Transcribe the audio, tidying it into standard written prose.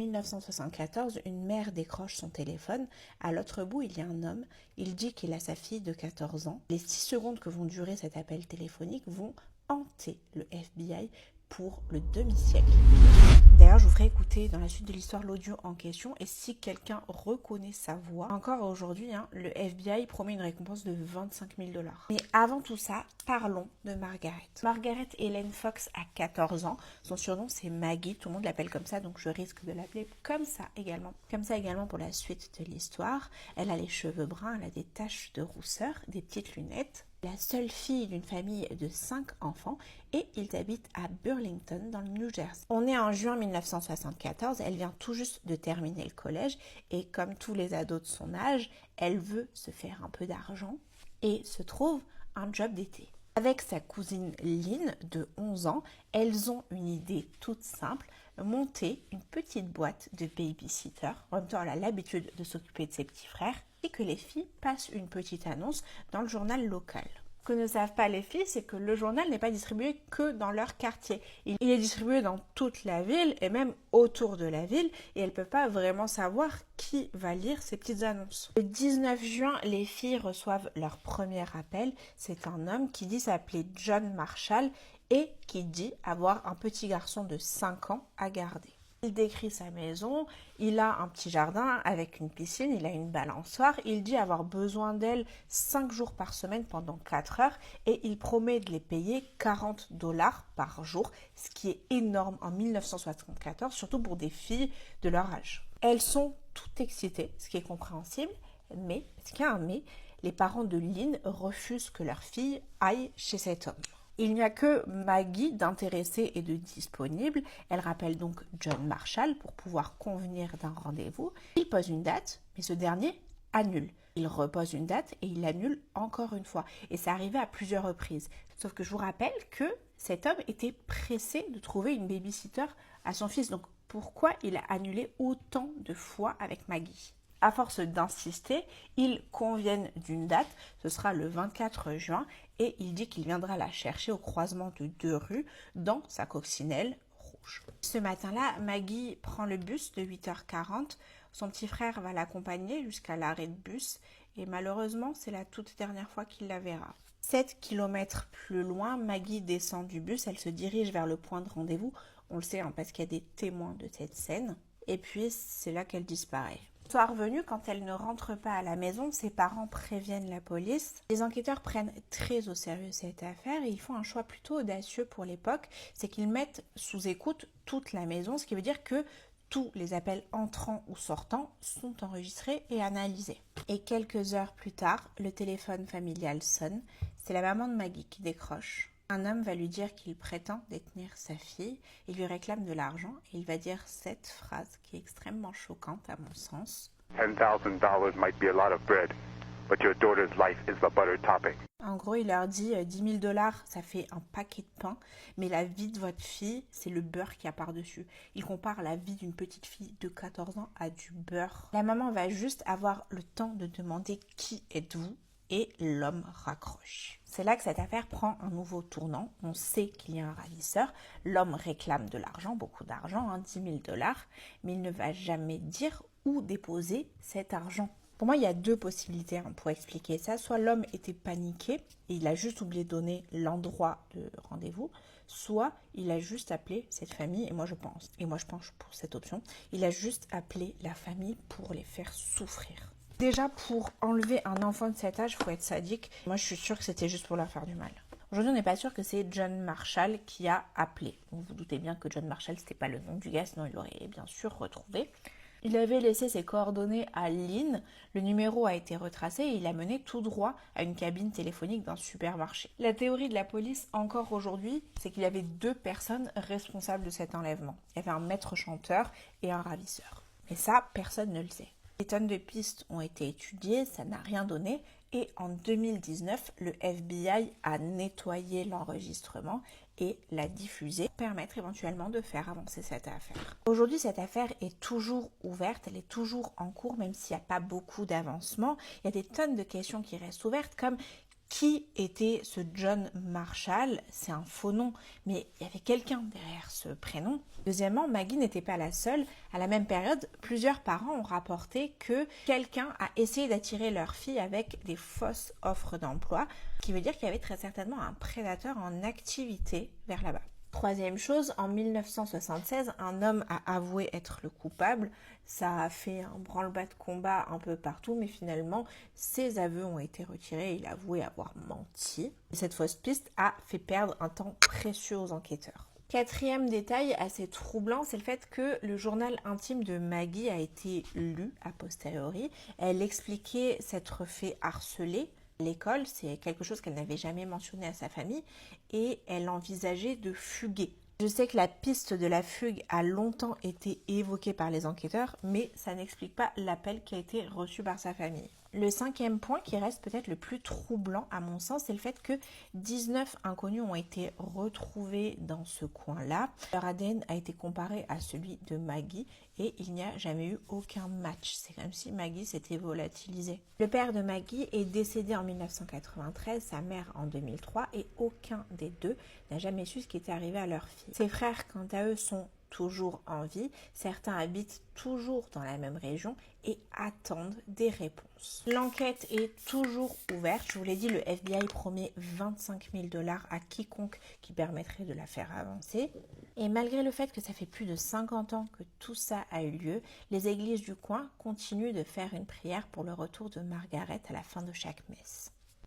1974, une mère décroche son téléphone. À l'autre bout, il y a un homme. Il dit qu'il a sa fille de 14 ans. Les 6 secondes que vont durer cet appel téléphonique vont hanter le FBI pour le demi-siècle. D'ailleurs, je vous ferai écouter dans la suite de l'histoire l'audio en question, et si quelqu'un reconnaît sa voix, encore aujourd'hui, le FBI promet une récompense de 25 000 $. Mais avant tout ça, parlons de Margaret. Margaret Ellen Fox a 14 ans. Son surnom, c'est Maggie. Tout le monde l'appelle comme ça, donc je risque de l'appeler comme ça également. Comme ça également pour la suite de l'histoire. Elle a les cheveux bruns, elle a des taches de rousseur, des petites lunettes. La seule fille d'une famille de 5 enfants, et ils habitent à Burlington dans le New Jersey. On est en juin 1974, elle vient tout juste de terminer le collège et comme tous les ados de son âge, elle veut se faire un peu d'argent et se trouve un job d'été. Avec sa cousine Lynn de 11 ans, elles ont une idée toute simple, monter une petite boîte de babysitter. En même temps, elle a l'habitude de s'occuper de ses petits frères et que les filles passent une petite annonce dans le journal local. Ce que ne savent pas les filles, c'est que le journal n'est pas distribué que dans leur quartier. Il est distribué dans toute la ville et même autour de la ville et elles ne peuvent pas vraiment savoir qui va lire ces petites annonces. Le 19 juin, les filles reçoivent leur premier appel. C'est un homme qui dit s'appeler John Marshall et qui dit avoir un petit garçon de 5 ans à garder. Il décrit sa maison, il a un petit jardin avec une piscine, il a une balançoire, il dit avoir besoin d'elle 5 jours par semaine pendant 4 heures et il promet de les payer 40 $ par jour, ce qui est énorme en 1974, surtout pour des filles de leur âge. Elles sont toutes excitées, ce qui est compréhensible, mais, parce qu'il y a un mais, les parents de Lynn refusent que leur fille aille chez cet homme. Il n'y a que Maggie d'intéressée et de disponible. Elle rappelle donc John Marshall pour pouvoir convenir d'un rendez-vous. Il pose une date, mais ce dernier annule. Il repose une date et il annule encore une fois. Et ça arrivait à plusieurs reprises. Sauf que je vous rappelle que cet homme était pressé de trouver une babysitter à son fils. Donc pourquoi il a annulé autant de fois avec Maggie ? À force d'insister, ils conviennent d'une date, ce sera le 24 juin, et il dit qu'il viendra la chercher au croisement de 2 rues dans sa coccinelle rouge. Ce matin-là, Maggie prend le bus de 8h40, son petit frère va l'accompagner jusqu'à l'arrêt de bus, et malheureusement, c'est la toute dernière fois qu'il la verra. 7 km plus loin, Maggie descend du bus, elle se dirige vers le point de rendez-vous, on le sait parce qu'il y a des témoins de cette scène, et puis c'est là qu'elle disparaît. Soir venu, quand elle ne rentre pas à la maison, ses parents préviennent la police. Les enquêteurs prennent très au sérieux cette affaire et ils font un choix plutôt audacieux pour l'époque, c'est qu'ils mettent sous écoute toute la maison, ce qui veut dire que tous les appels entrants ou sortants sont enregistrés et analysés. Et quelques heures plus tard, le téléphone familial sonne. C'est la maman de Maggie qui décroche. Un homme va lui dire qu'il prétend détenir sa fille, il lui réclame de l'argent et il va dire cette phrase qui est extrêmement choquante à mon sens. $10,000 might be a lot of bread, but your daughter's life is the butter topping. En gros, il leur dit 10 000 $, ça fait un paquet de pain, mais la vie de votre fille, c'est le beurre qu'il y a par-dessus. Il compare la vie d'une petite fille de 14 ans à du beurre. La maman va juste avoir le temps de demander qui êtes-vous et l'homme raccroche. C'est là que cette affaire prend un nouveau tournant. On sait qu'il y a un ravisseur. L'homme réclame de l'argent, beaucoup d'argent, 10 000 $, mais il ne va jamais dire où déposer cet argent. Pour moi, il y a 2 possibilités pour expliquer ça. Soit l'homme était paniqué et il a juste oublié de donner l'endroit de rendez-vous, soit il a juste appelé cette famille, et moi je penche pour cette option, il a juste appelé la famille pour les faire souffrir. Déjà, pour enlever un enfant de cet âge, il faut être sadique. Moi, je suis sûre que c'était juste pour leur faire du mal. Aujourd'hui, on n'est pas sûr que c'est John Marshall qui a appelé. Vous vous doutez bien que John Marshall, c'était pas le nom du gars, sinon il l'aurait bien sûr retrouvé. Il avait laissé ses coordonnées à Lynn, le numéro a été retracé et il a mené tout droit à une cabine téléphonique d'un supermarché. La théorie de la police, encore aujourd'hui, c'est qu'il y avait 2 personnes responsables de cet enlèvement. Il y avait un maître chanteur et un ravisseur. Mais ça, personne ne le sait. Des tonnes de pistes ont été étudiées, ça n'a rien donné et en 2019, le FBI a nettoyé l'enregistrement et l'a diffusé pour permettre éventuellement de faire avancer cette affaire. Aujourd'hui, cette affaire est toujours ouverte, elle est toujours en cours, même s'il n'y a pas beaucoup d'avancement. Il y a des tonnes de questions qui restent ouvertes comme Qui était ce John Marshall? C'est un faux nom, mais il y avait quelqu'un derrière ce prénom. Deuxièmement, Maggie n'était pas la seule. À la même période, plusieurs parents ont rapporté que quelqu'un a essayé d'attirer leur fille avec des fausses offres d'emploi, ce qui veut dire qu'il y avait très certainement un prédateur en activité vers là-bas. Troisième chose, en 1976, un homme a avoué être le coupable. Ça a fait un branle-bas de combat un peu partout, mais finalement, ses aveux ont été retirés et il a avoué avoir menti. Cette fausse piste a fait perdre un temps précieux aux enquêteurs. Quatrième détail assez troublant, c'est le fait que le journal intime de Maggie a été lu a posteriori. Elle expliquait s'être fait harceler. L'école, c'est quelque chose qu'elle n'avait jamais mentionné à sa famille et elle envisageait de fuguer. Je sais que la piste de la fugue a longtemps été évoquée par les enquêteurs, mais ça n'explique pas l'appel qui a été reçu par sa famille. Le cinquième point, qui reste peut-être le plus troublant à mon sens, c'est le fait que 19 inconnus ont été retrouvés dans ce coin-là. Leur ADN a été comparé à celui de Maggie et il n'y a jamais eu aucun match. C'est comme si Maggie s'était volatilisée. Le père de Maggie est décédé en 1993, sa mère en 2003 et aucun des deux n'a jamais su ce qui était arrivé à leur fille. Ses frères, quant à eux, sont toujours en vie. Certains habitent toujours dans la même région et attendent des réponses. L'enquête est toujours ouverte. Je vous l'ai dit, le FBI promet 25 000 $ à quiconque qui permettrait de la faire avancer. Et malgré le fait que ça fait plus de 50 ans que tout ça a eu lieu, les églises du coin continuent de faire une prière pour le retour de Margaret à la fin de chaque messe.